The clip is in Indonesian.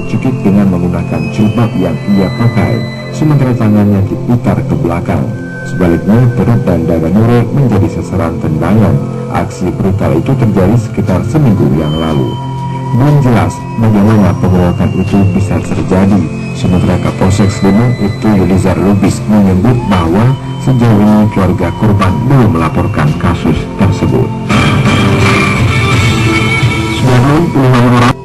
Dicekik dengan menggunakan jilbab yang ia pakai, sementara tangannya diputar ke belakang. Sebaliknya, perut dan dada Nurul menjadi sasaran tendangan. Aksi brutal itu terjadi sekitar seminggu yang lalu. Belum jelas bagaimana pengeroyokan itu bisa terjadi. Sementara Kapolsek Slimu Ibtu Yulizar Lubis menyebut bahwa sejauh ini keluarga korban belum melaporkan kasus tersebut. Puluhan orang